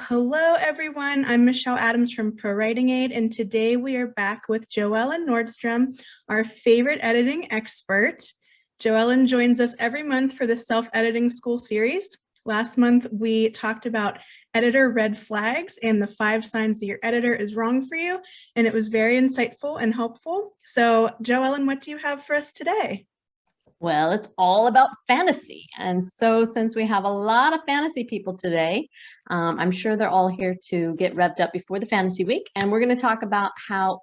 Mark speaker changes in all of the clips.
Speaker 1: Hello, everyone. I'm Michelle Adams from ProWritingAid, and today we are back with JoEllen Nordström, our favorite editing expert. JoEllen joins us every month for the Self-Editing School series. Last month, we talked about editor red flags and the 5 signs that your editor is wrong for you, and it was very insightful and helpful. So, JoEllen, what do you have for us today?
Speaker 2: Well, it's all about fantasy. And so since we have a lot of fantasy people today, I'm sure they're all here to get revved up before the fantasy week. And we're going to talk about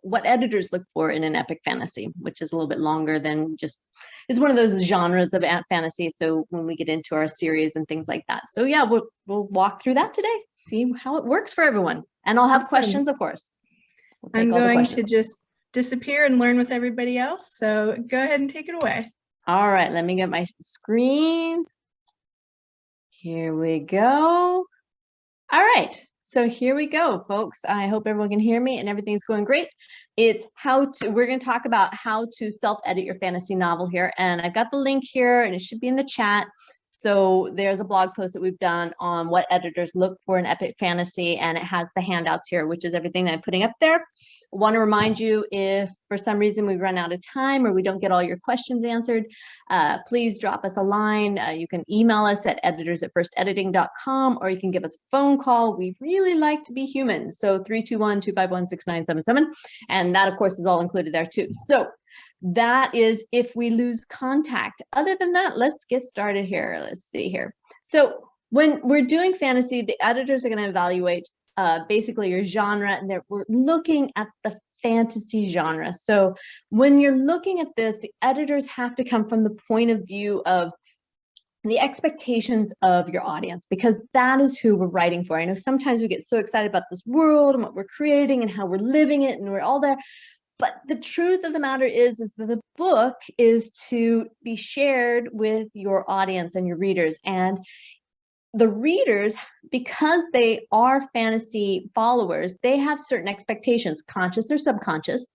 Speaker 2: what editors look for in an epic fantasy, which is a little bit longer than just, it's one of those genres of fantasy. So when we get into our series and things like that. So yeah, we'll walk through that today, see how it works for everyone. And I'll have questions, of course.
Speaker 1: I'm going to just disappear and learn with everybody else. So go ahead and take it away.
Speaker 2: All right, let me get my screen. Here we go. All right, so here we go, folks. I hope everyone can hear me and everything's going great. We're going to talk about how to self-edit your fantasy novel here. And I've got the link here and it should be in the chat. So there's a blog post that we've done on what editors look for in epic fantasy, and it has the handouts here, which is everything that I'm putting up there. I want to remind you, if for some reason we run out of time or we don't get all your questions answered, please drop us a line. You can email us at editors@firstediting.com, or you can give us a phone call. We really like to be human. So 321-251-6977. And that, of course, is all included there too. So that is if we lose contact. Other than that, let's get started here. Let's see here. So when we're doing fantasy, the editors are going to evaluate basically your genre, and we're looking at the fantasy genre. So when you're looking at this, the editors have to come from the point of view of the expectations of your audience, because that is who we're writing for. I know sometimes we get so excited about this world and what we're creating and how we're living it, and we're all there. But the truth of the matter is that the book is to be shared with your audience and your readers. And the readers, because they are fantasy followers, they have certain expectations, conscious or subconscious,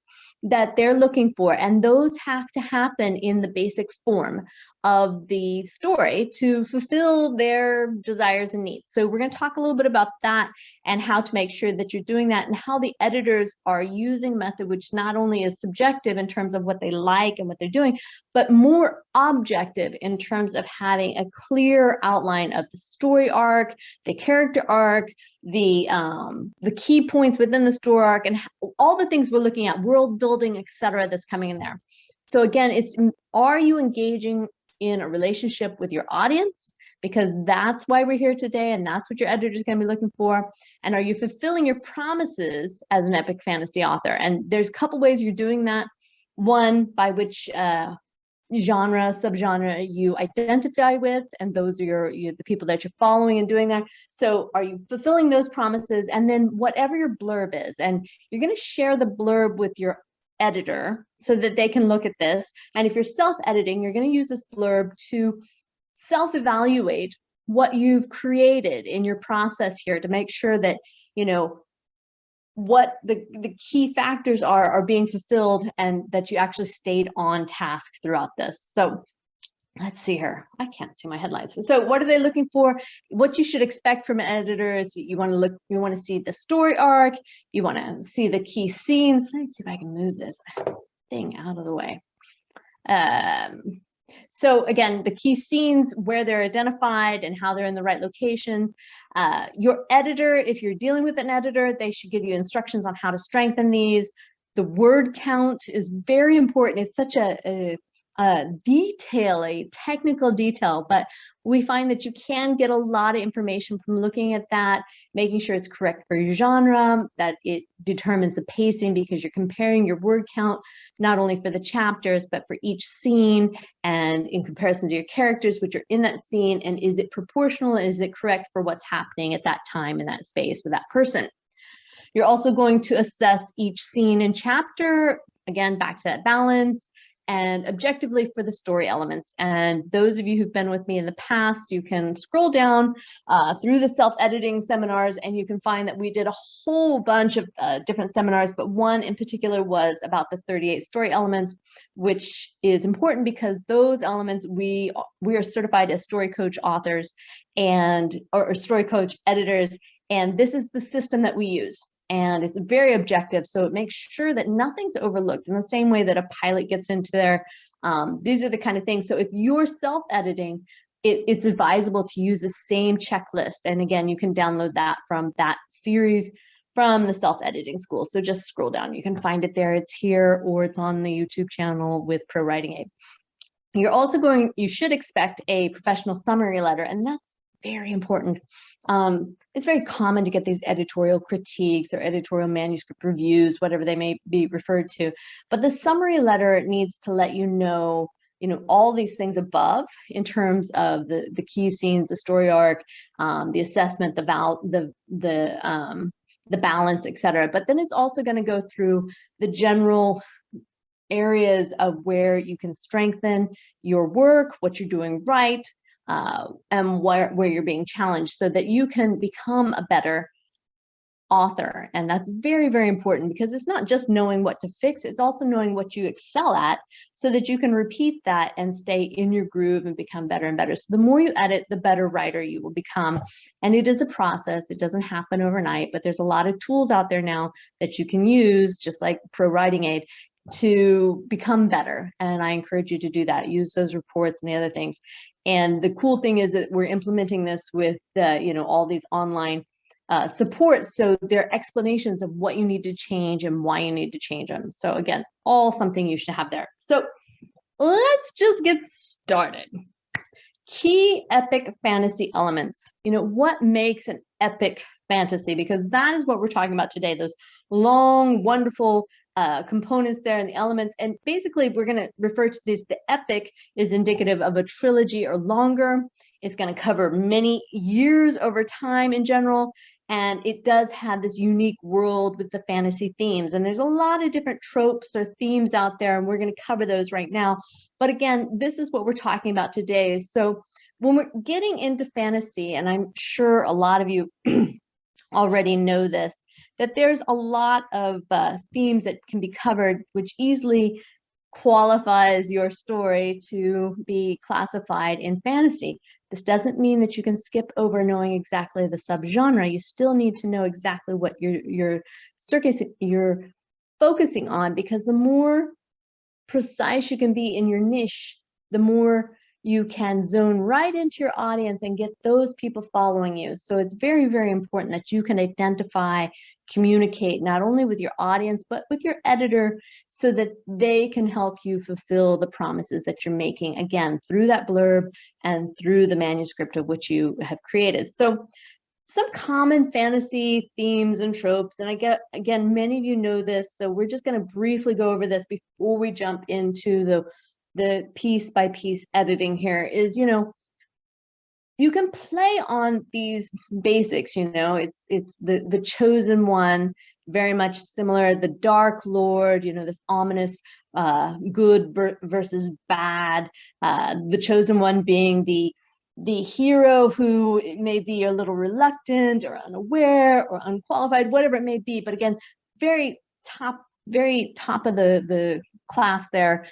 Speaker 2: that they're looking for. And those have to happen in the basic form of the story to fulfill their desires and needs. So we're going to talk a little bit about that and how to make sure that you're doing that, and how the editors are using a method which not only is subjective in terms of what they like and what they're doing, but more objective in terms of having a clear outline of the story arc, the character arc, the key points within the story arc, and all the things we're looking at, world building, etc., that's coming in there. So again, are you engaging in a relationship with your audience? Because that's why we're here today, and that's what your editor is going to be looking for. And are you fulfilling your promises as an epic fantasy author? And there's a couple ways you're doing that. One, by which genre, subgenre you identify with, and those are the people that you're following and doing that. So are you fulfilling those promises? And then whatever your blurb is, and you're going to share the blurb with your editor so that they can look at this. And if you're self-editing, you're going to use this blurb to self-evaluate what you've created in your process here to make sure that, you know, what the key factors are being fulfilled, and that you actually stayed on task throughout this. So let's see here. I can't see my headlines. So what are they looking for? What you should expect from an editor is you want to see the story arc. You want to see the key scenes. Let me see if I can move this thing out of the way. So again, the key scenes, where they're identified and how they're in the right locations. Your editor, if you're dealing with an editor, they should give you instructions on how to strengthen these. The word count is very important. It's such a technical detail, but we find that you can get a lot of information from looking at that, making sure it's correct for your genre, that it determines the pacing, because you're comparing your word count not only for the chapters, but for each scene, and in comparison to your characters which are in that scene, and is it proportional, and is it correct for what's happening at that time in that space with that person. You're also going to assess each scene and chapter, again, back to that balance, and objectively for the story elements. And those of you who've been with me in the past, you can scroll down through the self-editing seminars, and you can find that we did a whole bunch of different seminars, but one in particular was about the 38 story elements, which is important because those elements, we are certified as story coach authors or story coach editors, And this is the system that we use. And it's very objective, so it makes sure that nothing's overlooked in the same way that a pilot gets into there. These are the kind of things. So if you're self-editing, it's advisable to use the same checklist. And again, you can download that from that series from the self-editing school. So just scroll down. You can find it there. It's here, or it's on the YouTube channel with ProWritingAid. You should expect a professional summary letter, and that's very important. It's very common to get these editorial critiques or editorial manuscript reviews, whatever they may be referred to. But the summary letter needs to let you know, all these things above in terms of the key scenes, the story arc, the assessment, the balance, etc. But then it's also going to go through the general areas of where you can strengthen your work, what you're doing right, and where you're being challenged, so that you can become a better author. And that's very, very important, because it's not just knowing what to fix, it's also knowing what you excel at, so that you can repeat that and stay in your groove and become better and better. So the more you edit, the better writer you will become. And it is a process. It doesn't happen overnight, but there's a lot of tools out there now that you can use, just like ProWritingAid, to become better. And I encourage you to do that. Use those reports and the other things. And the cool thing is that we're implementing this with all these online support. So there are explanations of what you need to change and why you need to change them. So again, all something you should have there. So let's just get started. Key epic fantasy elements. What makes an epic fantasy? Because that is what we're talking about today. Those long, wonderful components there and the elements. And basically, we're going to refer to these. The epic is indicative of a trilogy or longer. It's going to cover many years over time in general. And it does have this unique world with the fantasy themes. And there's a lot of different tropes or themes out there, and we're going to cover those right now. But again, this is what we're talking about today. So when we're getting into fantasy, and I'm sure a lot of you already know this, that there's a lot of themes that can be covered, which easily qualifies your story to be classified in fantasy. This doesn't mean that you can skip over knowing exactly the subgenre. You still need to know exactly what you're focusing on, because the more precise you can be in your niche, the more you can zone right into your audience and get those people following you. So it's very, very important that you can identify, communicate not only with your audience, but with your editor, so that they can help you fulfill the promises that you're making, again, through that blurb and through the manuscript of which you have created. So some common fantasy themes and tropes, and again, many of you know this, so we're just going to briefly go over this before we jump into the piece by piece editing here. Is, you can play on these basics. It's the chosen one, very much similar. The Dark Lord, this ominous good versus bad. The chosen one being the hero who may be a little reluctant or unaware or unqualified, whatever it may be. But again, very top of the class there,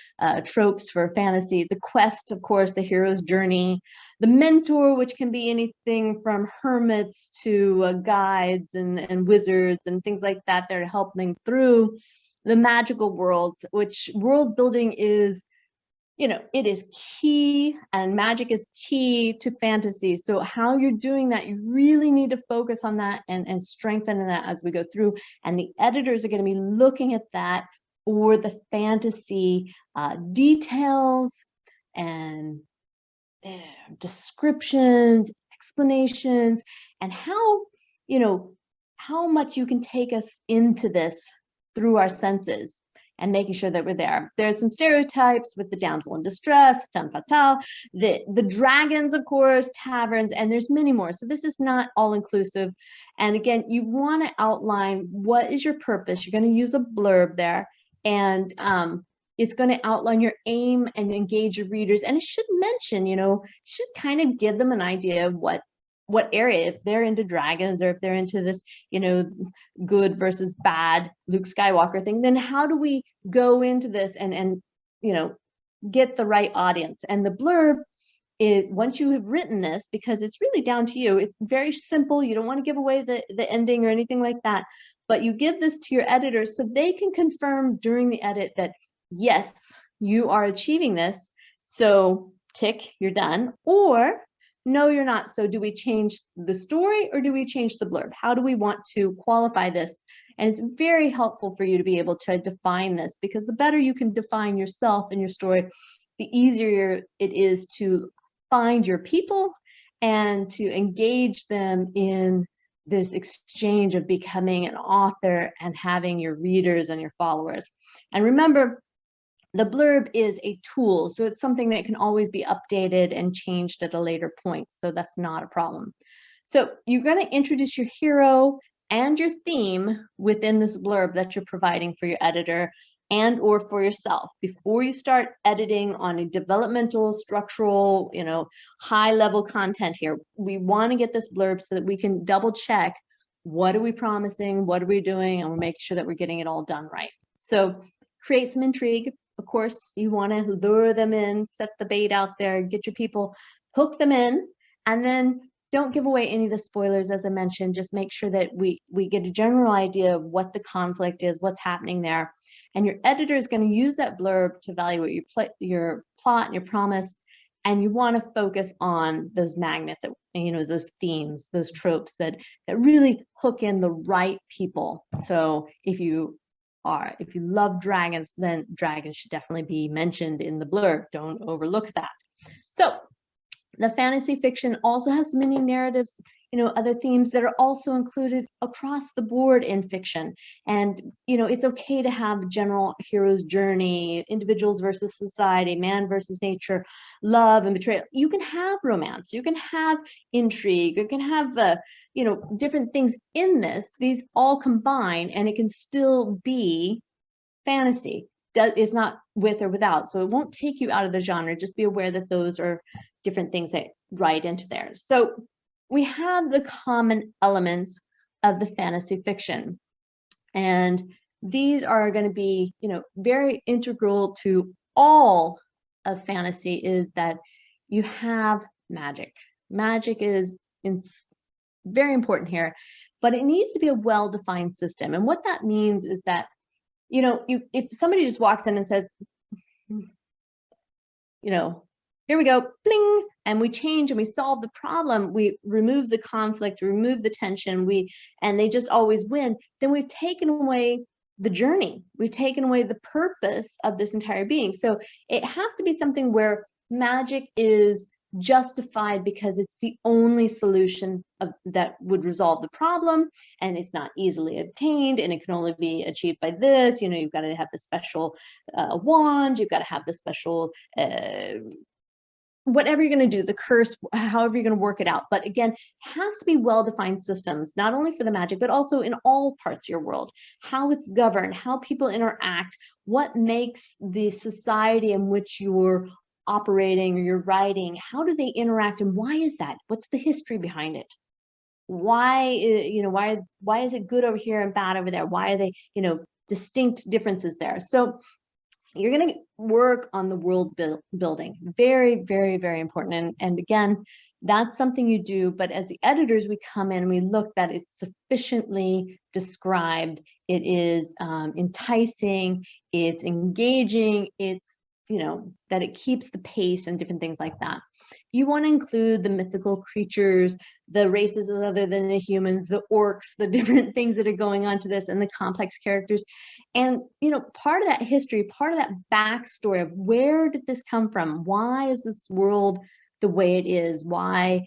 Speaker 2: tropes for fantasy. The quest, of course, the hero's journey. The mentor, which can be anything from hermits to guides and wizards and things like that. They're helping through the magical worlds, which world building is, it is key, and magic is key to fantasy. So how you're doing that, you really need to focus on that and strengthen that as we go through. And the editors are going to be looking at that, or the fantasy details and descriptions, explanations, and how much you can take us into this through our senses, and making sure that we're there. There's some stereotypes with the damsel in distress, femme fatale, the dragons, of course, taverns, and there's many more. So this is not all inclusive. And again, you want to outline what is your purpose. You're going to use a blurb there, and it's going to outline your aim and engage your readers. And it should mention, should kind of give them an idea of what area, if they're into dragons, or if they're into this, good versus bad Luke Skywalker thing, then how do we go into this and get the right audience? And the blurb once you have written this, because it's really down to you, it's very simple. You don't want to give away the ending or anything like that, but you give this to your editors so they can confirm during the edit that, yes, you are achieving this. So tick, you're done. Or no, you're not. So do we change the story or do we change the blurb? How do we want to qualify this? And it's very helpful for you to be able to define this, because the better you can define yourself and your story, the easier it is to find your people and to engage them in this exchange of becoming an author and having your readers and your followers. And remember, the blurb is a tool, so it's something that can always be updated and changed at a later point, so that's not a problem. So you're going to introduce your hero and your theme within this blurb that you're providing for your editor and or for yourself before you start editing on a developmental, structural, high level content here. We want to get this blurb so that we can double check, what are we promising, what are we doing, and we're making sure that we're getting it all done right. So create some intrigue. Of course, you want to lure them in, set the bait out there, get your people, hook them in, and then don't give away any of the spoilers, as I mentioned. Just make sure that we get a general idea of what the conflict is, what's happening there. And your editor is going to use that blurb to evaluate your plot and your promise. And you want to focus on those magnets, those themes, those tropes that really hook in the right people. So if you love dragons, then dragons should definitely be mentioned in the blurb. Don't overlook that. So the fantasy fiction also has many narratives, other themes that are also included across the board in fiction. And, it's okay to have general hero's journey, individuals versus society, man versus nature, love and betrayal. You can have romance, you can have intrigue, you can have, different things in this. These all combine, and it can still be fantasy. It's not with or without, so it won't take you out of the genre. Just be aware that those are different things that write into there. So we have the common elements of the fantasy fiction, and these are going to be, very integral to all of fantasy, is that you have magic. Magic is very important here, but it needs to be a well-defined system. And what that means is that, if somebody just walks in and says, here we go, bling, and we change and we solve the problem, we remove the conflict, remove the tension, and they just always win, then we've taken away the journey. We've taken away the purpose of this entire being. So it has to be something where magic is justified because it's the only solution that would resolve the problem, and it's not easily obtained, and it can only be achieved by this. You've got to have the special wand, you've got to have the special whatever you're going to do, the curse, however you're going to work it out. But again, it has to be well-defined systems, not only for the magic, but also in all parts of your world, how it's governed, how people interact, what makes the society in which you're operating or you're writing, how do they interact, and why is that? What's the history behind it? Why is it good over here and bad over there? Why are they, distinct differences there? So you're going to work on the world building. Very, very, very important. And again, that's something you do. But as the editors, we come in and we look that it's sufficiently described. It is enticing. It's engaging. It's, that it keeps the pace and different things like that. You want to include the mythical creatures, the races other than the humans, the orcs, the different things that are going on to this, and the complex characters. And, part of that history, part of that backstory of where did this come from? Why is this world the way it is? Why,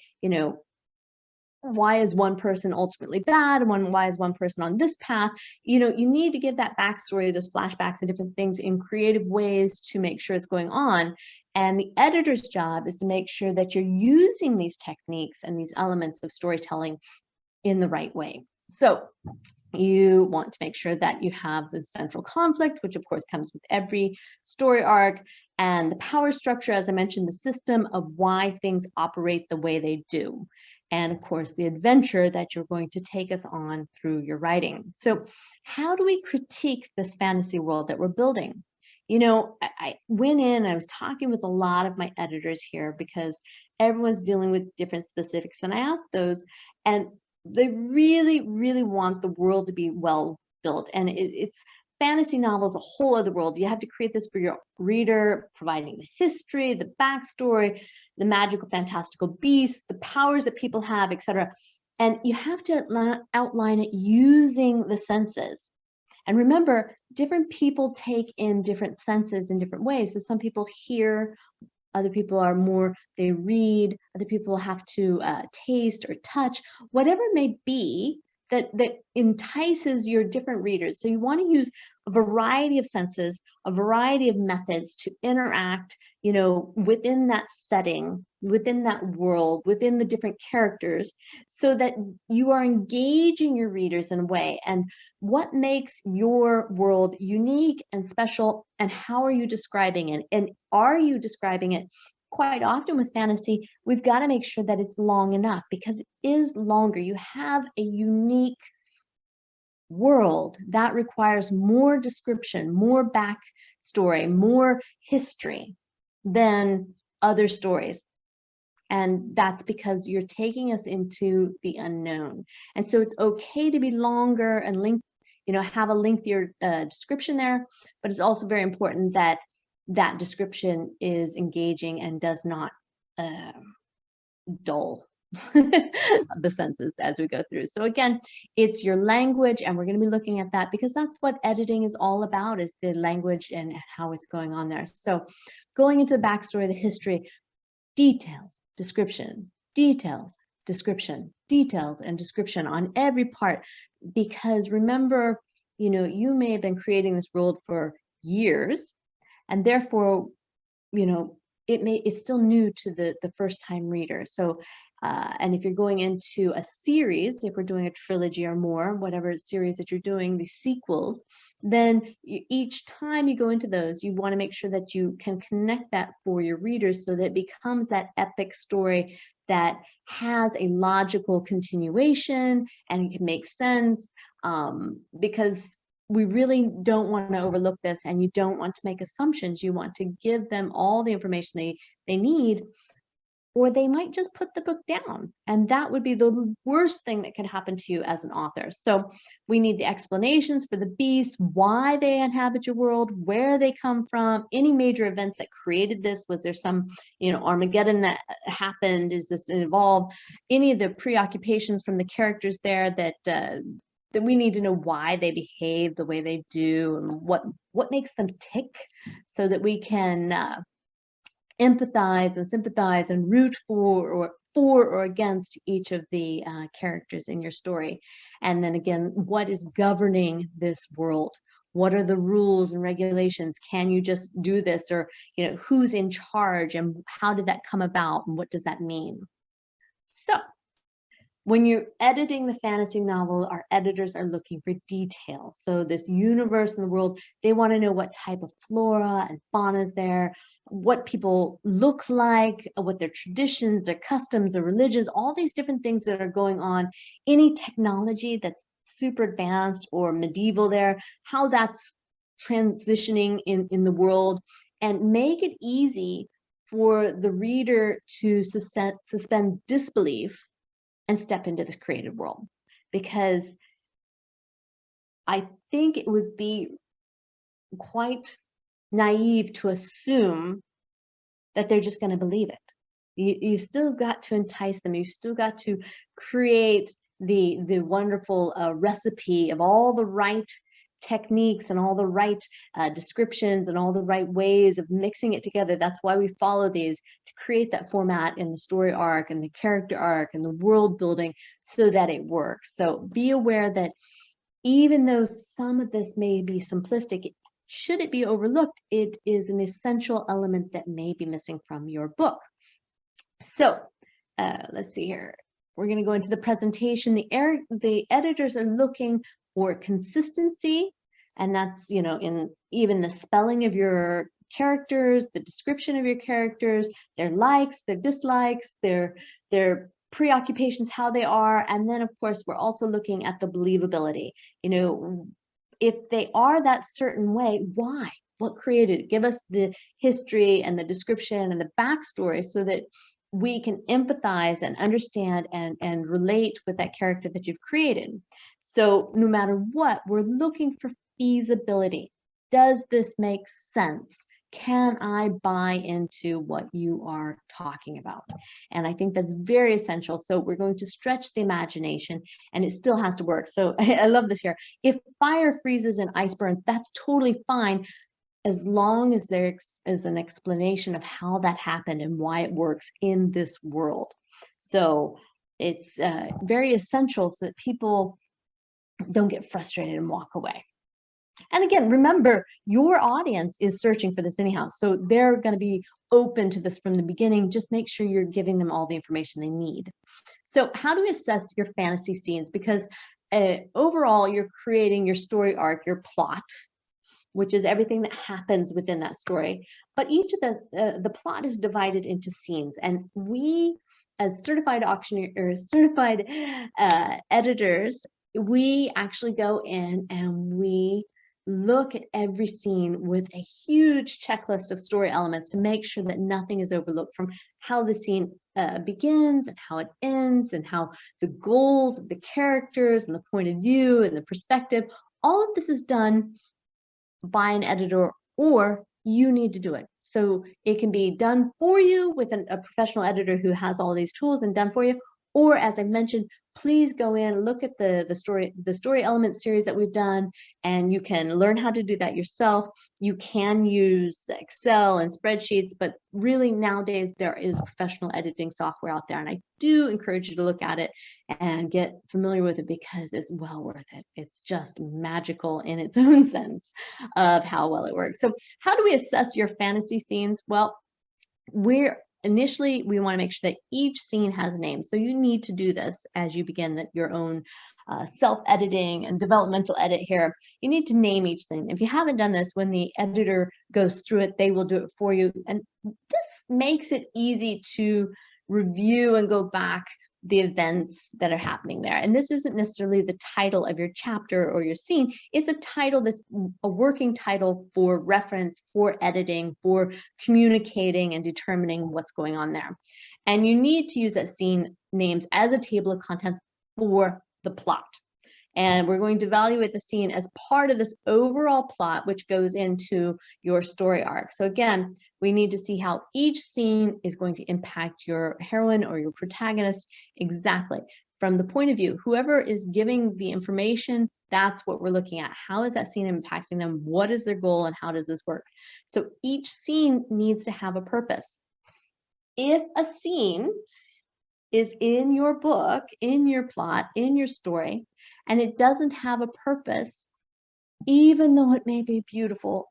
Speaker 2: why is one person ultimately bad, and why is one person on this path? You need to give that backstory, those flashbacks and different things in creative ways to make sure it's going on. And the editor's job is to make sure that you're using these techniques and these elements of storytelling in the right way. So you want to make sure that you have the central conflict, which of course comes with every story arc, and the power structure, as I mentioned, the system of why things operate the way they do. And of course, the adventure that you're going to take us on through your writing. So how do we critique this fantasy world that we're building? I went in, I was talking with a lot of my editors here, because Everyone's dealing with different specifics. And I asked those, and they really, really want the world to be well built. And it's fantasy novels, a whole other world. You have to create this for your reader, providing the history, the backstory, the magical, fantastical beasts, the powers that people have, etc. And you have to outline it using the senses. And remember, different people take in different senses in different ways. So some people hear, other people are more, they read, other people have to taste or touch, whatever it may be that entices your different readers. So you want to use a variety of senses, a variety of methods to interact, within that setting, within that world, within the different characters, so that you are engaging your readers in a way. And what makes your world unique and special, and how are you describing it? And are you describing it? Quite often with fantasy, we've got to make sure that it's long enough, because it is longer. You have a unique world that requires more description, more backstory, more history than other stories. And that's because you're taking us into the unknown. And so it's okay to be longer and have a lengthier description there, but it's also very important that that description is engaging and does not dull the senses as we go through. So again, it's your language, and we're going to be looking at that because that's what editing is all about, is the language and how it's going on there. So going into the backstory, the history, details, description, details, description, details, and description on every part. Because remember, you may have been creating this world for years, and therefore, it's still new to the first time reader. So and if you're going into a series, if we're doing a trilogy or more, whatever series that you're doing, the sequels, then each time you go into those, you want to make sure that you can connect that for your readers so that it becomes that epic story that has a logical continuation and it can make sense, because we really don't want to overlook this, and you don't want to make assumptions. You want to give them all the information they need, or they might just put the book down. And that would be the worst thing that could happen to you as an author. So we need the explanations for the beasts, why they inhabit your world, where they come from, any major events that created this. Was there some, Armageddon that happened? Is this involved? Any of the preoccupations from the characters there that we need to know why they behave the way they do, and what makes them tick, so that we can empathize and sympathize and root for or against each of the characters in your story. And then again, what is governing this world? What are the rules and regulations? Can you just do this? Or, who's in charge, and how did that come about, and what does that mean? So when you're editing the fantasy novel, our editors are looking for details. So this universe in the world, they want to know what type of flora and fauna is there, what people look like, what their traditions, their customs, their religions, all these different things that are going on. Any technology that's super advanced or medieval there, how that's transitioning in the world, and make it easy for the reader to suspend disbelief and step into this creative world. Because I think it would be quite naive to assume that they're just going to believe it. You still got to entice them. You still got to create the wonderful recipe of all the right techniques and all the right descriptions and all the right ways of mixing it together. That's why we follow these, to create that format in the story arc and the character arc and the world building, so that it works. So be aware that even though some of this may be simplistic, should it be overlooked, it is an essential element that may be missing from your book. So let's see here. We're going to go into the presentation. The editors are looking for consistency, and that's, in even the spelling of your characters, the description of your characters, their likes, their dislikes, their preoccupations, how they are. And then of course, we're also looking at the believability. If they are that certain way, why? What created it? Give us the history and the description and the backstory, so that we can empathize and understand and relate with that character that you've created. So no matter what, we're looking for feasibility. Does this make sense? Can I buy into what you are talking about? And I think that's very essential. So we're going to stretch the imagination, and it still has to work. So I love this here. If fire freezes and ice burns, that's totally fine, as long as there is an explanation of how that happened and why it works in this world. So it's very essential so that people don't get frustrated and walk away. And again, remember, your audience is searching for this anyhow. So they're going to be open to this from the beginning. Just make sure you're giving them all the information they need. So how do we assess your fantasy scenes? Because overall, you're creating your story arc, your plot, which is everything that happens within that story. But each of the plot is divided into scenes. And we, as certified auctioneer or certified editors, we actually go in and we look at every scene with a huge checklist of story elements to make sure that nothing is overlooked, from how the scene begins and how it ends and how the goals of the characters and the point of view and the perspective. All of this is done by an editor, or you need to do it. So it can be done for you with a professional editor who has all these tools and done for you, or as I mentioned, please go in, look at the story element series that we've done, and you can learn how to do that yourself. You can use Excel and spreadsheets, but really nowadays there is professional editing software out there, and I do encourage you to look at it and get familiar with it because it's well worth it. It's just magical in its own sense of how well it works. So how do we assess your fantasy scenes? Well, initially, we want to make sure that each scene has a name. So you need to do this as you begin your own self-editing and developmental edit here. You need to name each scene. If you haven't done this, when the editor goes through it, they will do it for you. And this makes it easy to review and go back the events that are happening there. And this isn't necessarily the title of your chapter or your scene. It's a title that's a working title for reference, for editing, for communicating and determining what's going on there. And you need to use that scene names as a table of contents for the plot. And we're going to evaluate the scene as part of this overall plot, which goes into your story arc. So again, we need to see how each scene is going to impact your heroine or your protagonist exactly. From the point of view, whoever is giving the information, that's what we're looking at. How is that scene impacting them? What is their goal and how does this work? So each scene needs to have a purpose. If a scene is in your book, in your plot, in your story, and it doesn't have a purpose, even though it may be beautiful,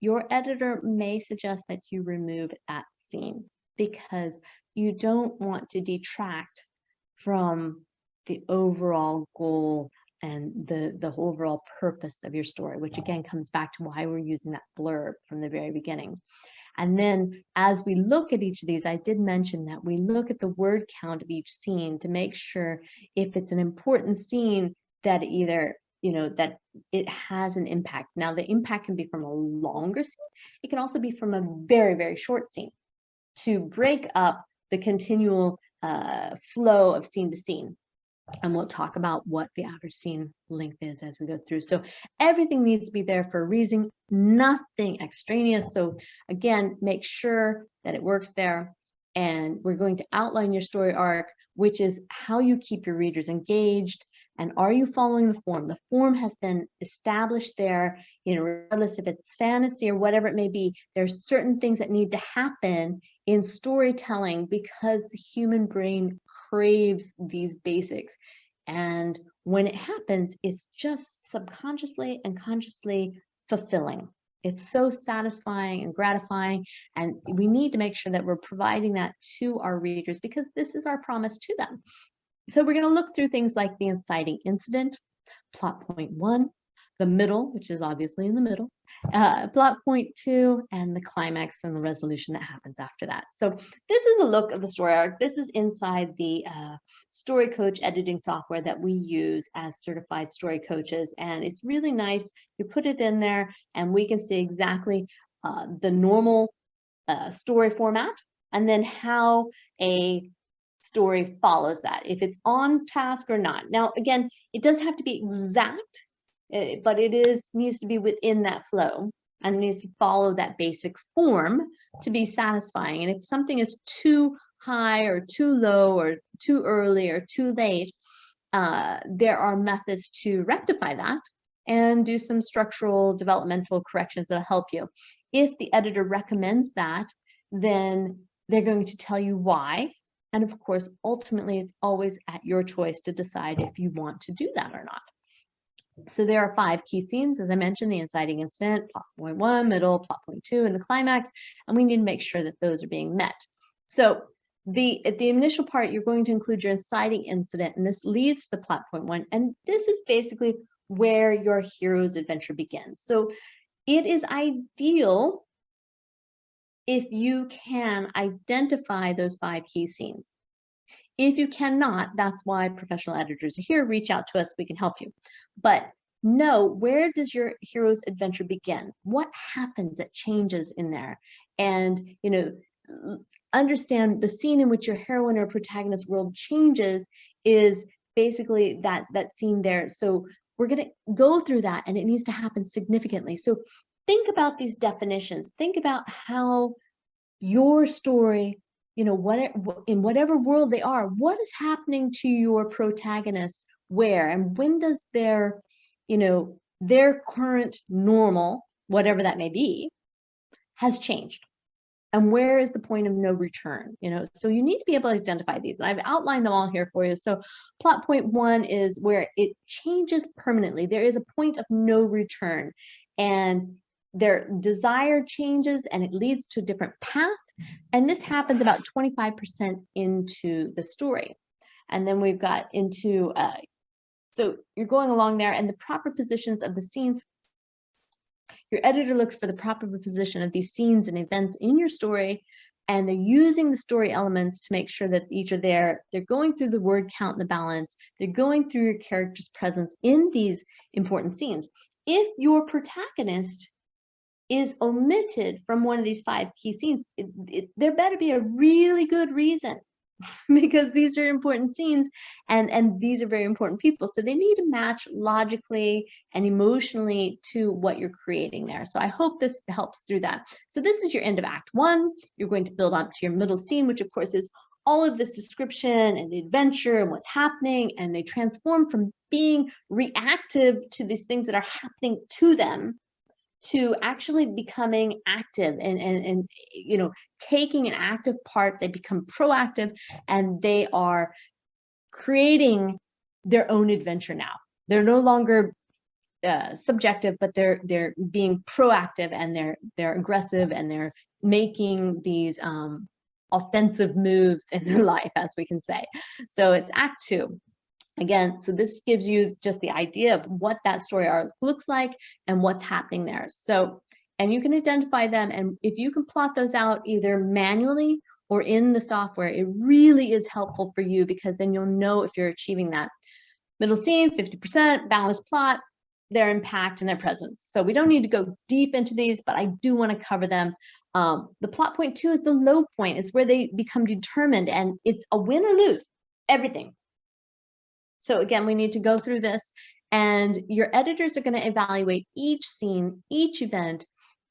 Speaker 2: your editor may suggest that you remove that scene because you don't want to detract from the overall goal and the overall purpose of your story, which again comes back to why we're using that blurb from the very beginning. And then as we look at each of these, I did mention that we look at the word count of each scene to make sure if it's an important scene that either, that it has an impact. Now, the impact can be from a longer scene. It can also be from a very, very short scene to break up the continual flow of scene to scene. And we'll talk about what the average scene length is as we go through. So everything needs to be there for a reason, nothing extraneous. So again, make sure that it works there. And we're going to outline your story arc, which is how you keep your readers engaged. And are you following the form? The form has been established there, regardless if it's fantasy or whatever it may be. There's certain things that need to happen in storytelling because the human brain craves these basics. And when it happens, it's just subconsciously and consciously fulfilling. It's so satisfying and gratifying. And we need to make sure that we're providing that to our readers because this is our promise to them. So we're going to look through things like the inciting incident, plot point 1, the middle, which is obviously in the middle, plot point 2, and the climax and the resolution that happens after that. So this is a look of the story arc. This is inside the Story Coach editing software that we use as certified story coaches. And it's really nice. You put it in there and we can see exactly the normal story format. and then how a story follows that, if it's on task or not. Now, again, it does have to be exact, but it needs to be within that flow, and it needs to follow that basic form to be satisfying. And if something is too high or too low or too early or too late, there are methods to rectify that and do some structural developmental corrections that'll help you. If the editor recommends that, then they're going to tell you why. And of course, ultimately, it's always at your choice to decide if you want to do that or not. So there are 5 key scenes, as I mentioned: the inciting incident, plot point 1, middle, plot point 2, and the climax. And we need to make sure that those are being met. So at the initial part, you're going to include your inciting incident, and this leads to the plot point 1. And this is basically where your hero's adventure begins. So it is ideal if you can identify those 5 key scenes. If you cannot, that's why professional editors are here. Reach out to us, we can help you. But know, where does your hero's adventure begin? What happens that changes in there? And, you know, understand the scene in which your heroine or protagonist world changes is basically that scene there. So we're going to go through that, and it needs to happen significantly. So think about these definitions. Think about how your story, you know, in whatever world they are, what is happening to your protagonist where, and when does their, you know, their current normal, whatever that may be, has changed? And where is the point of no return? You know, so you need to be able to identify these. And I've outlined them all here for you. So plot point 1 is where it changes permanently. There is a point of no return, and their desire changes, and it leads to a different path. And this happens about 25% into the story. And then we've got into, so you're going along there, and the proper positions of the scenes. Your editor looks for the proper position of these scenes and events in your story, and they're using the story elements to make sure that each are there. They're going through the word count and the balance. They're going through your character's presence in these important scenes. If your protagonist is omitted from one of these 5 key scenes, there better be a really good reason, because these are important scenes, and these are very important people. So they need to match logically and emotionally to what you're creating there. So I hope this helps through that. So this is your end of Act 1. You're going to build up to your middle scene, which of course is all of this description and the adventure and what's happening, and they transform from being reactive to these things that are happening to them to actually becoming active and you know, taking an active part. They become proactive, and they are creating their own adventure now. They're no longer subjective, but they're being proactive, and they're aggressive, and they're making these offensive moves in their life, as we can say. So it's Act 2. Again, so this gives you just the idea of what that story arc looks like and what's happening there. So, and you can identify them, and if you can plot those out either manually or in the software, it really is helpful for you, because then you'll know if you're achieving that. Middle scene, 50%, balanced plot, their impact and their presence. So we don't need to go deep into these, but I do want to cover them. The plot point 2 is the low point. It's where they become determined, and it's a win or lose, everything. So again, we need to go through this, and your editors are going to evaluate each scene, each event,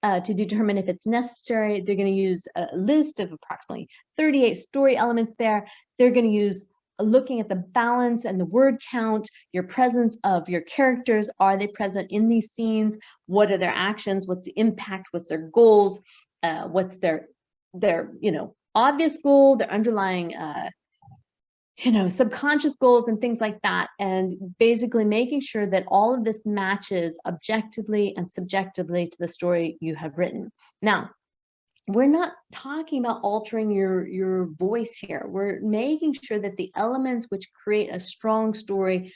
Speaker 2: to determine if it's necessary. They're going to use a list of approximately 38 story elements there. They're going to use looking at the balance and the word count, your presence of your characters. Are they present in these scenes? What are their actions? What's the impact? What's their goals? What's their you know, obvious goal, their underlying you know, subconscious goals and things like that, and basically making sure that all of this matches objectively and subjectively to the story you have written. Now, we're not talking about altering your voice here. We're making sure that the elements which create a strong story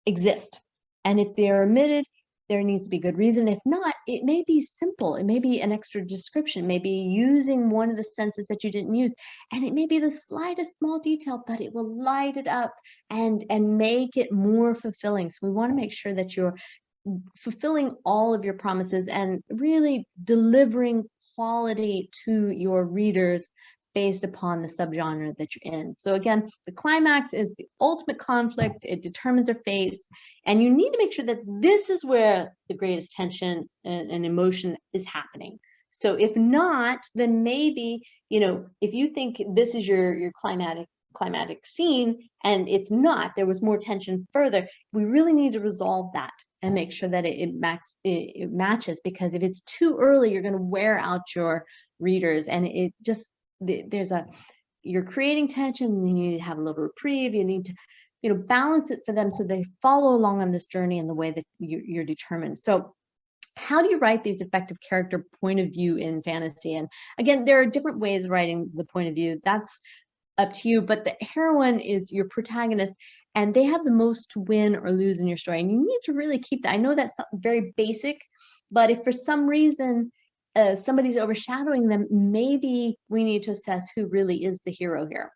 Speaker 2: exist. And if they're omitted, there needs to be good reason. If not, it may be simple. It may be an extra description, maybe using one of the senses that you didn't use. And it may be the slightest small detail, but it will light it up and make it more fulfilling. So we want to make sure that you're fulfilling all of your promises and really delivering quality to your readers based upon the subgenre that you're in. So again, the climax is the ultimate conflict. It determines their fate. And you need to make sure that this is where the greatest tension and emotion is happening. So if not, then maybe, you know, if you think this is your climatic scene and it's not, there was more tension further, we really need to resolve that and make sure that it matches, because if it's too early, you're going to wear out your readers, and it just, you're creating tension, and you need to have a little reprieve. You need to, you know, balance it for them so they follow along on this journey in the way that you're determined. So how do you write these effective character point of view in fantasy? And again, there are different ways of writing the point of view. That's up to you, but the heroine is your protagonist, and they have the most to win or lose in your story. And you need to really keep that. I know that's very basic, but if for some reason somebody's overshadowing them, maybe we need to assess who really is the hero here.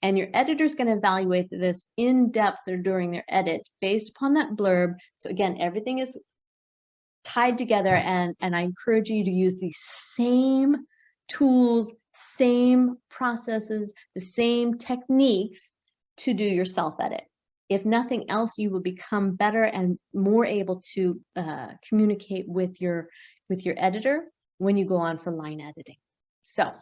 Speaker 2: And your editor's going to evaluate this in depth during their edit based upon that blurb. So again, everything is tied together, and I encourage you to use these same tools, same processes, the same techniques to do your self-edit. If nothing else, you will become better and more able to communicate with your editor when you go on for line editing. So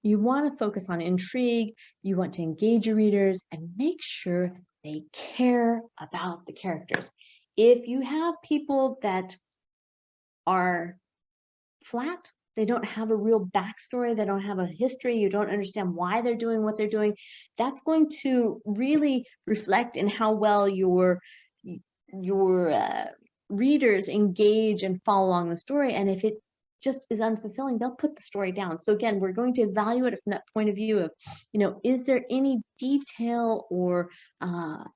Speaker 2: you want to focus on intrigue, you want to engage your readers, and make sure they care about the characters. If you have people that are flat, they don't have a real backstory, they don't have a history, you don't understand why they're doing what they're doing, that's going to really reflect in how well your readers engage and follow along the story. And if it just is unfulfilling, they'll put the story down. So again, we're going to evaluate it from that point of view of, you know, is there any detail or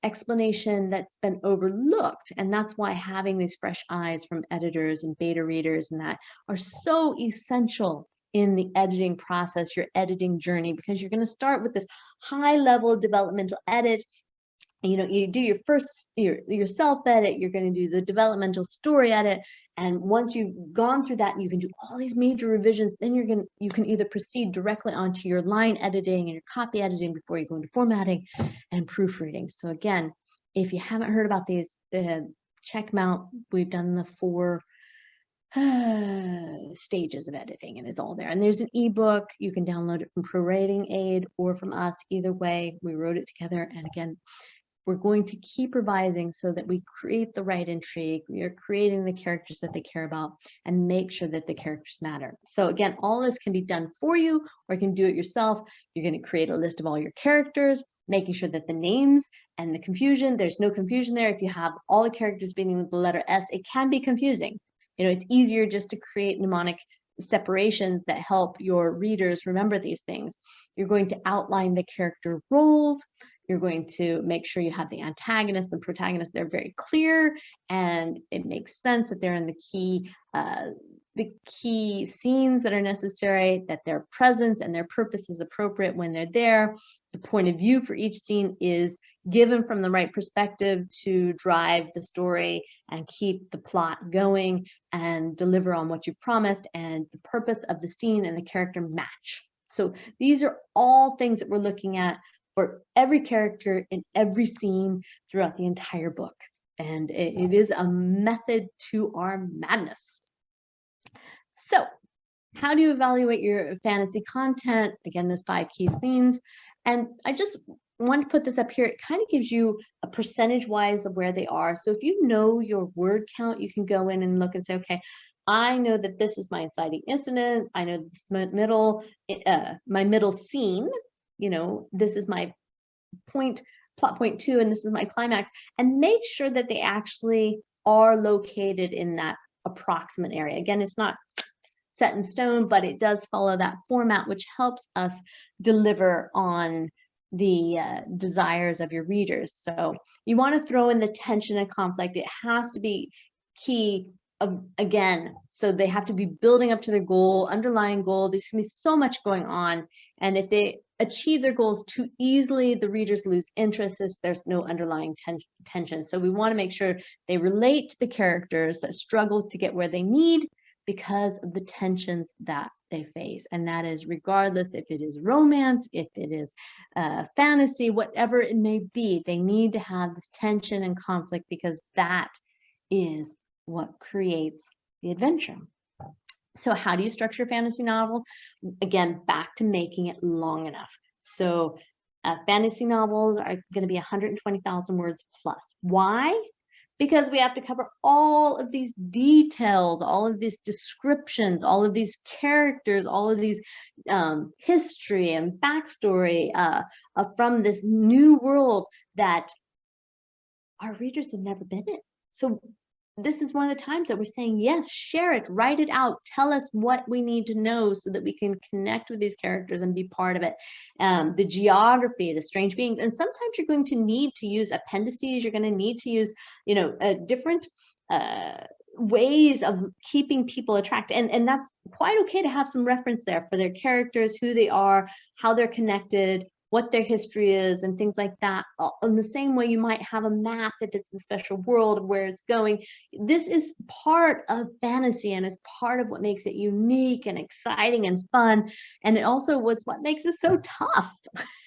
Speaker 2: explanation that's been overlooked? And that's why having these fresh eyes from editors and beta readers and that are so essential in the editing process, your editing journey, because you're going to start with this high level developmental edit. You know, you do your first, your self edit, you're going to do the developmental story edit. And once you've gone through that, you can do all these major revisions. Then you can either proceed directly onto your line editing and your copy editing before you go into formatting and proofreading. So again, if you haven't heard about these, check them out. We've done the 4 stages of editing, and it's all there. And there's an ebook. You can download it from ProWritingAid or from us. Either way, we wrote it together. And again, we're going to keep revising so that we create the right intrigue. We are creating the characters that they care about and make sure that the characters matter. So again, all this can be done for you, or you can do it yourself. You're going to create a list of all your characters, making sure that the names and the confusion, there's no confusion there. If you have all the characters beginning with the letter S, it can be confusing. You know, it's easier just to create mnemonic separations that help your readers remember these things. You're going to outline the character roles. You're going to make sure you have the antagonist and protagonist. They're very clear, and it makes sense that they're in the key scenes that are necessary, that their presence and their purpose is appropriate when they're there. The point of view for each scene is given from the right perspective to drive the story and keep the plot going and deliver on what you've promised, and the purpose of the scene and the character match. So these are all things that we're looking at for every character in every scene throughout the entire book. And it is a method to our madness. So how do you evaluate your fantasy content? Again, there's 5 key scenes. And I just want to put this up here. It kind of gives you a percentage-wise of where they are. So if you know your word count, you can go in and look and say, okay, I know that this is my inciting incident. I know this is my middle scene. You know, this is my plot point 2, and this is my climax, and make sure that they actually are located in that approximate area. Again, it's not set in stone, but it does follow that format, which helps us deliver on the desires of your readers. So you want to throw in the tension and conflict. It has to be key. Again, so they have to be building up to their goal, underlying goal. There's going to be so much going on, and if they achieve their goals too easily, the readers lose interest as there's no underlying tension. So we want to make sure they relate to the characters that struggle to get where they need because of the tensions that they face. And that is regardless if it is romance, if it is fantasy, whatever it may be, they need to have this tension and conflict because that is what creates the adventure. So how do you structure a fantasy novel? Again, back to making it long enough. So fantasy novels are going to be 120,000 words plus. Why? Because we have to cover all of these details, all of these descriptions, all of these characters, all of these history and backstory from this new world that our readers have never been in. So this is one of the times that we're saying, yes, share it, write it out, tell us what we need to know so that we can connect with these characters and be part of it. The geography, the strange beings, and sometimes you're going to need to use appendices, you're going to need to use, different ways of keeping people attracted. And that's quite okay to have some reference there for their characters, who they are, how they're connected, what their history is, and things like that. In the same way you might have a map if it's a special world of where it's going. This is part of fantasy and is part of what makes it unique and exciting and fun. And it also was what makes it so tough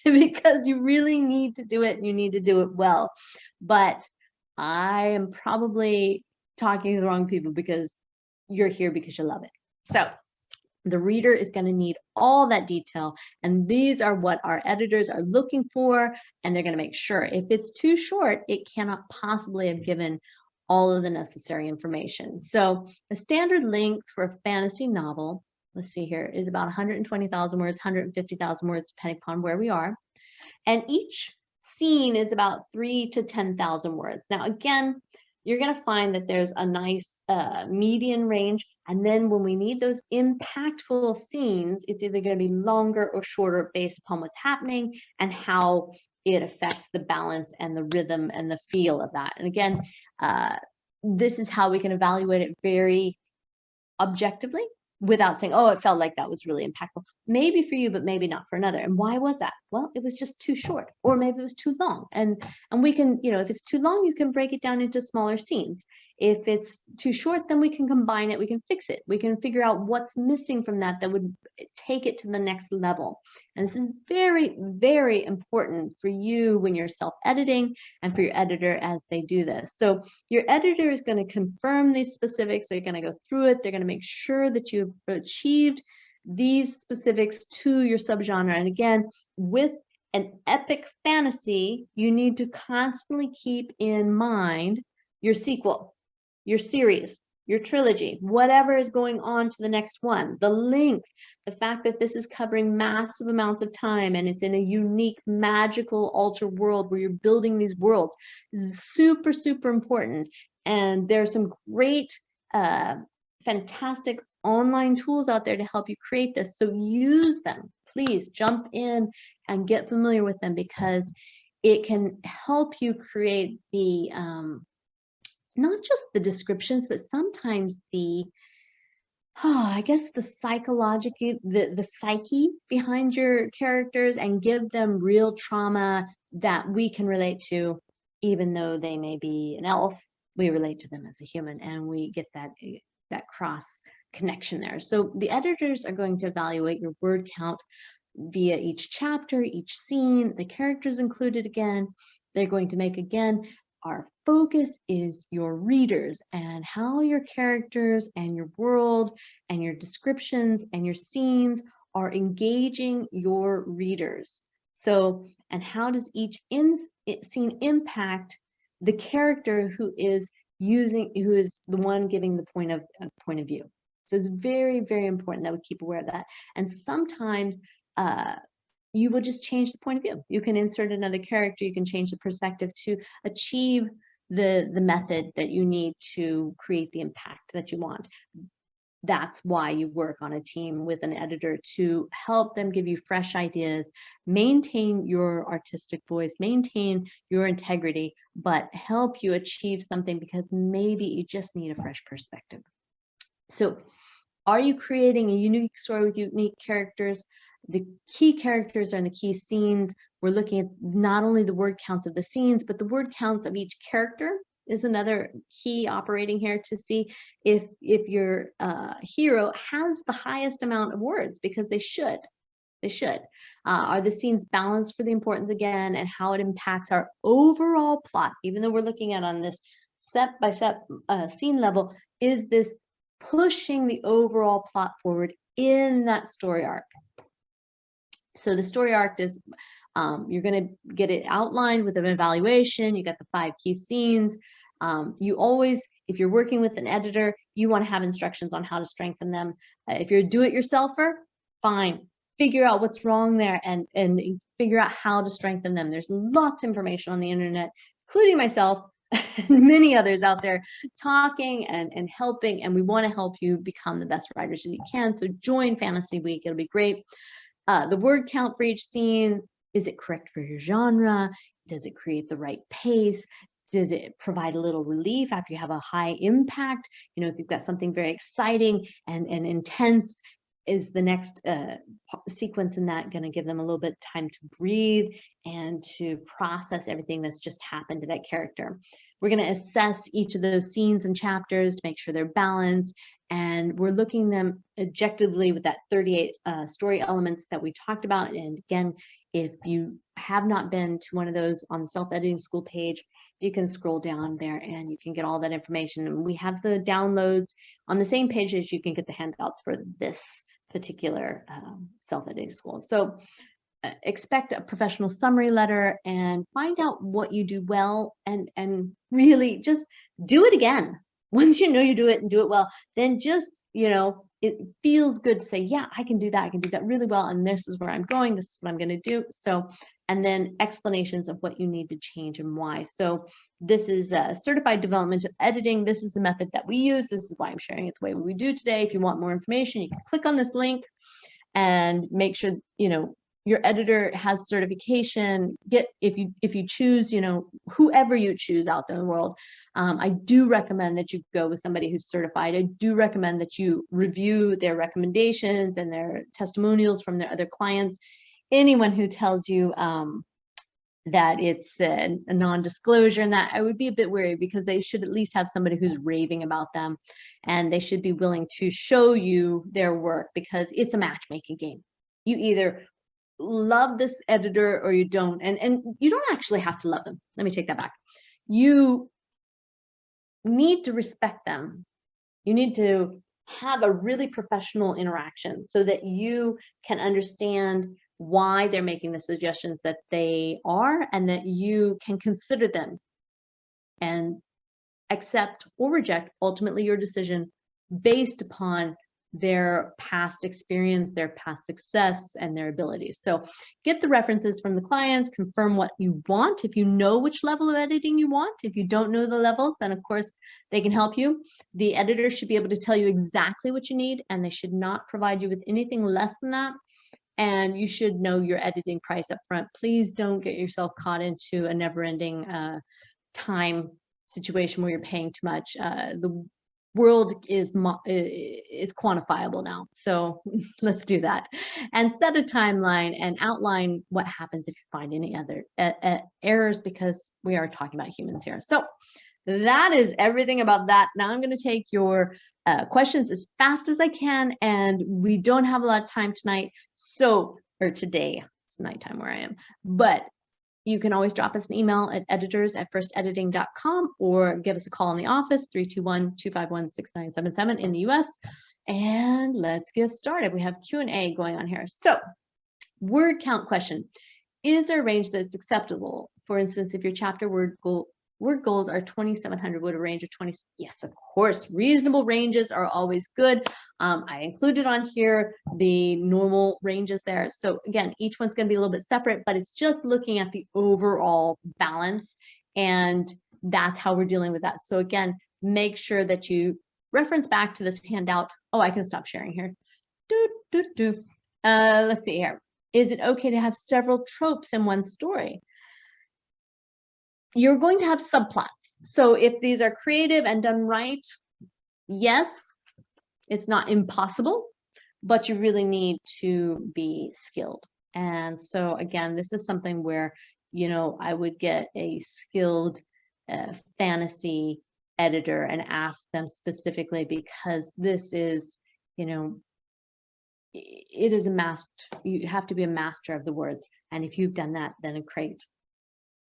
Speaker 2: because you really need to do it and you need to do it well. But I am probably talking to the wrong people because you're here because you love it. So the reader is going to need all that detail, and these are what our editors are looking for, and they're going to make sure. If it's too short, it cannot possibly have given all of the necessary information. So the standard length for a fantasy novel, let's see here, is about 120,000 words, 150,000 words, depending upon where we are. And each scene is about 3,000 to 10,000 words. Now, again, you're going to find that there's a nice median range. And then when we need those impactful scenes, it's either going to be longer or shorter based upon what's happening and how it affects the balance and the rhythm and the feel of that. And again, this is how we can evaluate it very objectively without saying, oh, it felt like that was really impactful. Maybe for you, but maybe not for another. And why was that? Well, it was just too short, or maybe it was too long. And we can, if it's too long, you can break it down into smaller scenes. If it's too short, then we can combine it. We can fix it. We can figure out what's missing from that would take it to the next level. And this is very, very important for you when you're self-editing and for your editor as they do this. So your editor is going to confirm these specifics. They're going to go through it. They're going to make sure that you've achieved these specifics to your subgenre. And again, with an epic fantasy, you need to constantly keep in mind your sequel, your series, your trilogy, whatever is going on to the next one, the length, the fact that this is covering massive amounts of time and it's in a unique, magical, ultra world where you're building these worlds is super, super important. And there's some great, fantastic online tools out there to help you create this. So use them. Please jump in and get familiar with them because it can help you create the not just the descriptions, but sometimes the I guess the psychological, the psyche behind your characters, and give them real trauma that we can relate to. Even though they may be an elf, we relate to them as a human, and we get that cross connection there. So the editors are going to evaluate your word count via each chapter, each scene, the characters included again. They're going to make, again, our focus is your readers and how your characters and your world and your descriptions and your scenes are engaging your readers. So, and how does each scene impact the character who is the one giving the point of view. So it's very, very important that we keep aware of that. And sometimes you will just change the point of view. You can insert another character, you can change the perspective to achieve the method that you need to create the impact that you want. That's why you work on a team with an editor, to help them give you fresh ideas, maintain your artistic voice, maintain your integrity, but help you achieve something because maybe you just need a fresh perspective. So are you creating a unique story with unique characters? The key characters are in the key scenes. We're looking at not only the word counts of the scenes, but the word counts of each character is another key operating here to see if your hero has the highest amount of words, because they should. They should. Are the scenes balanced for the importance again, and how it impacts our overall plot? Even though we're looking at on this step-by-step scene level, is this pushing the overall plot forward in that story arc? So the story arc is, you're going to get it outlined with an evaluation. You got the 5 key scenes. You always, if you're working with an editor, you want to have instructions on how to strengthen them. If you're a do-it-yourselfer, fine. Figure out what's wrong there and figure out how to strengthen them. There's lots of information on the internet, including myself and many others out there talking and helping, and we want to help you become the best writers that you can. So join Fantasy Week. It'll be great. The word count for each scene, is it correct for your genre? Does it create the right pace? Does it provide a little relief after you have a high impact? You know, if you've got something very exciting and intense, is the next sequence in that going to give them a little bit of time to breathe and to process everything that's just happened to that character? We're going to assess each of those scenes and chapters to make sure they're balanced, and we're looking them objectively with that 38 story elements that we talked about. And again, if you have not been to one of those on the self-editing school page, you can scroll down there and you can get all that information. And we have the downloads on the same page as you can get the handouts for this particular self-editing school. So expect a professional summary letter and find out what you do well, and really just do it again. Once you know you do it and do it well, then just, you know, it feels good to say, yeah, I can do that. I can do that really well. And this is where I'm going. This is what I'm going to do. So, and then explanations of what you need to change and why. So this is certified development of editing. This is the method that we use. This is why I'm sharing it the way we do today. If you want more information, you can click on this link and make sure, you know, your editor has certification. If you choose, you know, whoever you choose out there in the world, I do recommend that you go with somebody who's certified. I do recommend that you review their recommendations and their testimonials from their other clients. Anyone who tells you that it's a non-disclosure and that, I would be a bit wary, because they should at least have somebody who's raving about them, and they should be willing to show you their work, because it's a matchmaking game. You either love this editor or you don't, and you don't actually have to love them. Let me take that back. You need to respect them. You need to have a really professional interaction so that you can understand why they're making the suggestions that they are, and that you can consider them and accept or reject ultimately your decision based upon their past experience, their past success, and their abilities. So get the references from the clients, confirm what you want. If you know which level of editing you want, if you don't know the levels, then of course they can help you. The editor should be able to tell you exactly what you need, and they should not provide you with anything less than that. And you should know your editing price up front. Please don't get yourself caught into a never-ending time situation where you're paying too much. The world is quantifiable now, so let's do that, and set a timeline and outline what happens if you find any other errors, because we are talking about humans here. So that is everything about that. Now I'm going to take your questions as fast as I can, and we don't have a lot of time tonight, or today. It's nighttime where I am, but you can always drop us an email at editors@firstediting.com, or give us a call in the office, 321-251-6977 in the US. And let's get started. We have Q&A going on here. So, word count question. Is there a range that's acceptable? For instance, if your chapter word goals are 2,700, would a range of 20? Yes, of course. Reasonable ranges are always good. I included on here the normal ranges there. So again, each one's going to be a little bit separate, but it's just looking at the overall balance, and that's how we're dealing with that. So again, make sure that you reference back to this handout. Oh, I can stop sharing here. Let's see here. Is it okay to have several tropes in one story? You're going to have subplots. So if these are creative and done right, yes, it's not impossible, but you really need to be skilled. And so again, this is something where, you know, I would get a skilled fantasy editor and ask them specifically, because this is, you know, it is a master. You have to be a master of the words. And if you've done that, then great.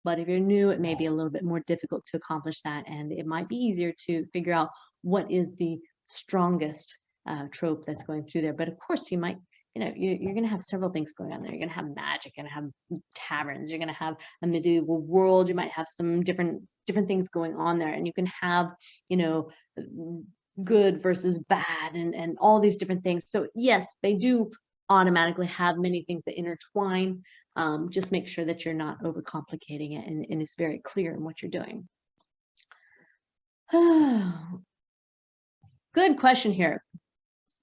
Speaker 2: But if you're new, it may be a little bit more difficult to accomplish that. And it might be easier to figure out what is the strongest trope that's going through there. But of course, you might, you know, you're going to have several things going on there. You're going to have magic, you're going to have taverns, you're going to have a medieval world, you might have some different things going on there. And you can have, you know, good versus bad and all these different things. So yes, they do automatically have many things that intertwine. Just make sure that you're not overcomplicating it and it's very clear in what you're doing. Good question here.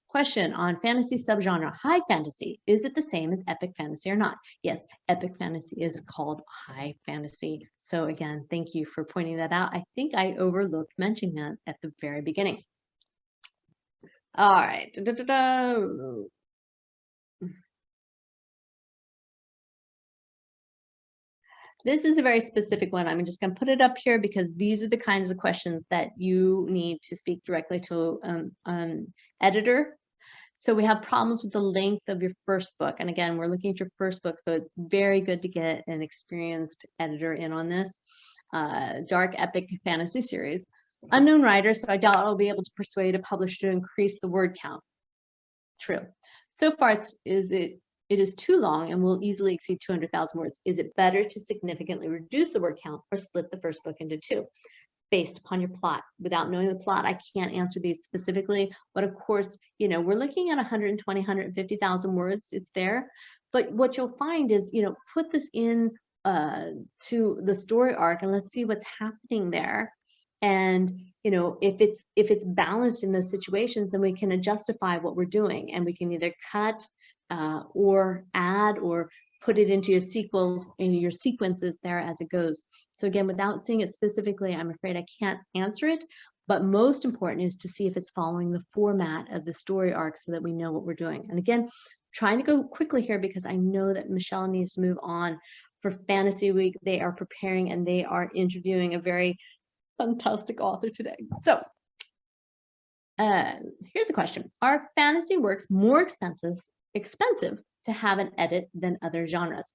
Speaker 2: Question on fantasy subgenre. High fantasy, is it the same as epic fantasy or not? Yes, epic fantasy is called high fantasy. So again, thank you for pointing that out. I think I overlooked mentioning that at the very beginning. All right. This is a very specific one. I'm just going to put it up here because these are the kinds of questions that you need to speak directly to an editor. So we have problems with the length of your first book. And again, we're looking at your first book, so it's very good to get an experienced editor in on this. Dark epic fantasy series. Unknown writer, so I doubt I'll be able to persuade a publisher to increase the word count. True. So far, it is too long and will easily exceed 200,000 words. Is it better to significantly reduce the word count or split the first book into two? Based upon your plot. Without knowing the plot, I can't answer these specifically, but of course, you know, we're looking at 120, 150,000 words. It's there, but what you'll find is, you know, put this in to the story arc and let's see what's happening there. And, you know, if it's balanced in those situations, then we can justify what we're doing, and we can either cut or add or put it into your sequels and your sequences there as it goes. So again, without seeing it specifically, I'm afraid I can't answer it, but most important is to see if it's following the format of the story arc so that we know what we're doing. And again, trying to go quickly here because I know that Michelle needs to move on for Fantasy Week. They are preparing and they are interviewing a very fantastic author today. So here's a question. Are fantasy works more expensive to have an edit than other genres?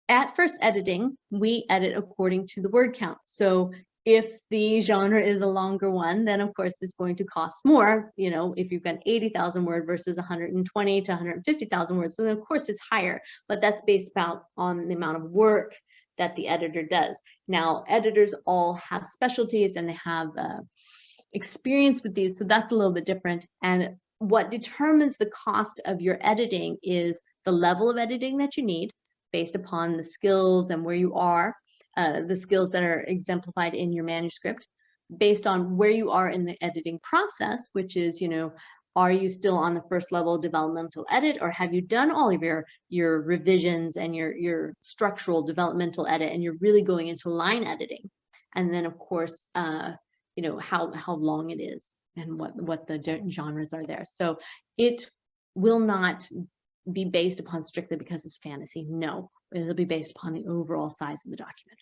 Speaker 2: At first editing, we edit according to the word count. So if the genre is a longer one, then of course it's going to cost more. You know, if you've got 80,000 word versus 120 to 150,000 words, so then of course it's higher, but that's based on the amount of work that the editor does. Now, editors all have specialties and they have experience with these, so that's a little bit different. And what determines the cost of your editing is the level of editing that you need based upon the skills and where you are, the skills that are exemplified in your manuscript, based on where you are in the editing process, which is, you know, are you still on the first level developmental edit, or have you done all of your revisions and your structural developmental edit and you're really going into line editing? And then of course, you know, how long it is and what the genres are there. So it will not be based upon strictly because it's fantasy. No, it'll be based upon the overall size of the document.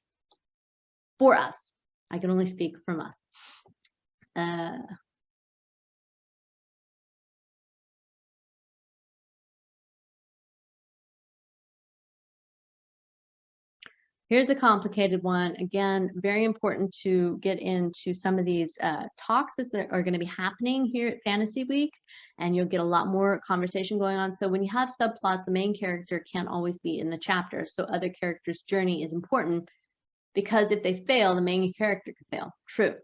Speaker 2: For us, I can only speak from us. Here's a complicated one. Again, very important to get into some of these talks that are going to be happening here at Fantasy Week, and you'll get a lot more conversation going on. So when you have subplots, the main character can't always be in the chapter. So other characters' journey is important because if they fail, the main character could fail. True.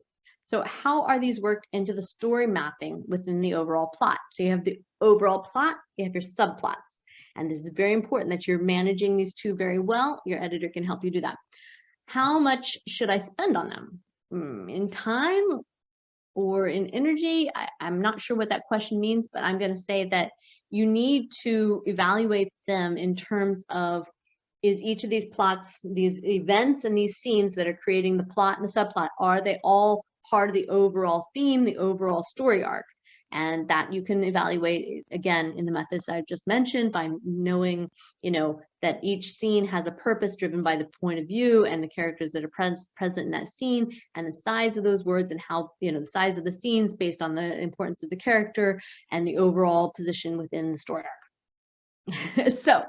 Speaker 2: So how are these worked into the story mapping within the overall plot? So you have the overall plot, you have your subplots. And this is very important that you're managing these two very well. Your editor can help you do that. How much should I spend on them? In time or in energy? I'm not sure what that question means, but I'm going to say that you need to evaluate them in terms of, is each of these plots, these events and these scenes that are creating the plot and the subplot, are they all part of the overall theme, the overall story arc? And that you can evaluate, again, in the methods I've just mentioned, by knowing, that each scene has a purpose driven by the point of view and the characters that are present in that scene, and the size of those words, and how, the size of the scenes based on the importance of the character and the overall position within the story arc. So,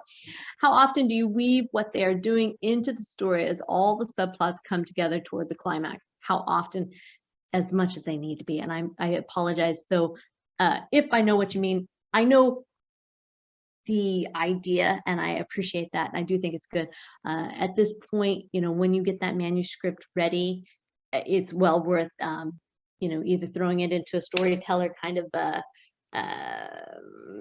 Speaker 2: how often do you weave what they are doing into the story as all the subplots come together toward the climax? How often? As much as they need to be. And I apologize. So if I know what you mean, I know the idea, and I appreciate that. And I do think it's good. At this point, when you get that manuscript ready, it's well worth, either throwing it into a storyteller kind of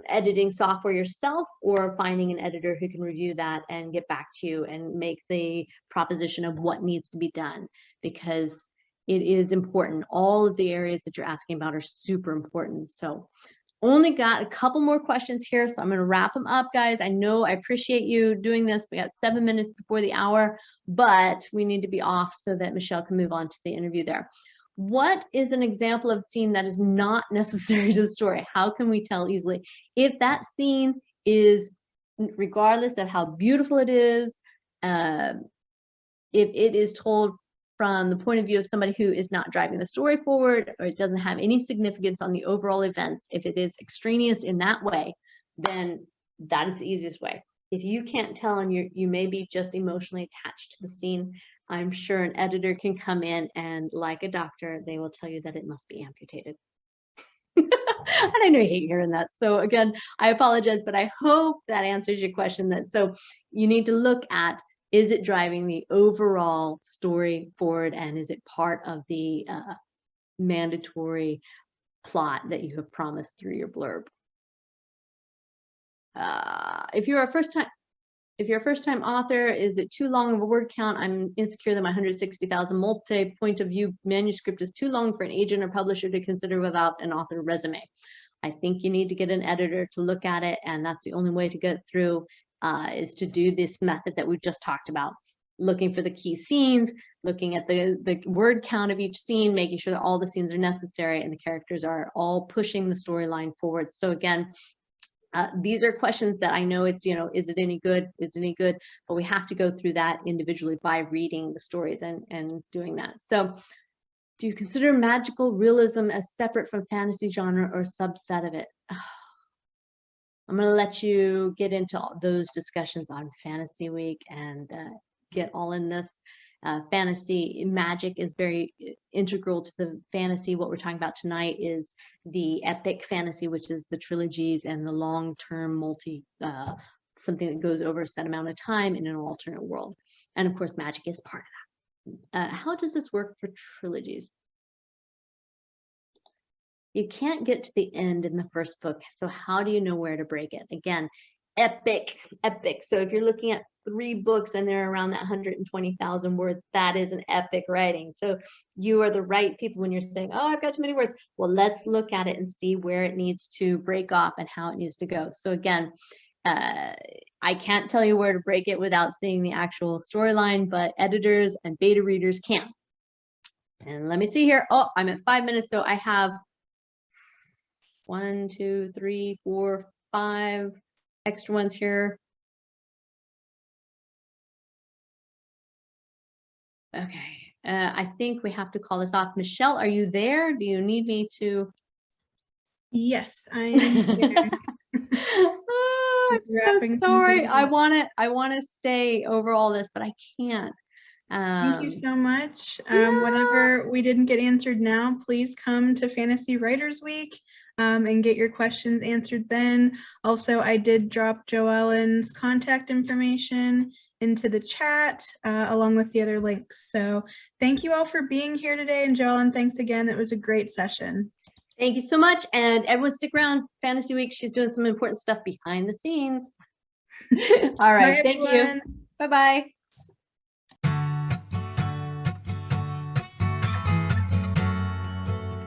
Speaker 2: editing software yourself, or finding an editor who can review that and get back to you and make the proposition of what needs to be done, because it is important. All of the areas that you're asking about are super important. So only got a couple more questions here, so I'm going to wrap them up, guys. I know I appreciate you doing this. We got 7 minutes before the hour, but we need to be off so that Michelle can move on to the interview there. What is an example of scene that is not necessary to the story? How can we tell easily if that scene is, regardless of how beautiful it is, if it is told from the point of view of somebody who is not driving the story forward, or it doesn't have any significance on the overall events, if it is extraneous in that way, then that is the easiest way. If you can't tell and you may be just emotionally attached to the scene, I'm sure an editor can come in and, like a doctor, they will tell you that it must be amputated. And I know you hate hearing that. So again, I apologize, but I hope that answers your question. So you need to look at, is it driving the overall story forward, and is it part of the mandatory plot that you have promised through your blurb? If you're a first-time author, is it too long of a word count? I'm insecure that my 160,000 multi-point of view manuscript is too long for an agent or publisher to consider without an author resume. I think you need to get an editor to look at it, and that's the only way to get through, is to do this method that we've just talked about. Looking for the key scenes, looking at the word count of each scene, making sure that all the scenes are necessary and the characters are all pushing the storyline forward. So again, these are questions that I know it's, is it any good? Is it any good? But we have to go through that individually by reading the stories and doing that. So do you consider magical realism as separate from fantasy genre or subset of it? I'm going to let you get into all those discussions on Fantasy Week and get all in this. Fantasy magic is very integral to the fantasy. What we're talking about tonight is the epic fantasy, which is the trilogies and the long-term something that goes over a set amount of time in an alternate world. And of course, magic is part of that. How does this work for trilogies? You can't get to the end in the first book, so how do you know where to break it? Again, epic. So if you're looking at 3 books and they're around that 120,000 words, that is an epic writing. So you are the right people when you're saying, oh, I've got too many words. Well, let's look at it and see where it needs to break off and how it needs to go. So again, I can't tell you where to break it without seeing the actual storyline, but editors and beta readers can. And let me see here. Oh, I'm at 5 minutes, so I have 1, 2, 3, 4, 5 extra ones here. Okay, I think we have to call this off. Michelle, are you there? Do you need me to?
Speaker 1: Yes, I am here.
Speaker 2: Oh, I'm so sorry. I want to stay over all this, but I can't.
Speaker 1: Thank you so much. Whatever we didn't get answered now, please come to Fantasy Writers Week and get your questions answered then. Also, I did drop JoEllen's contact information into the chat along with the other links. So thank you all for being here today. And JoEllen, thanks again. It was a great session.
Speaker 2: Thank you so much. And everyone stick around. Fantasy Week, she's doing some important stuff behind the scenes. All right. Thank you. Bye-bye.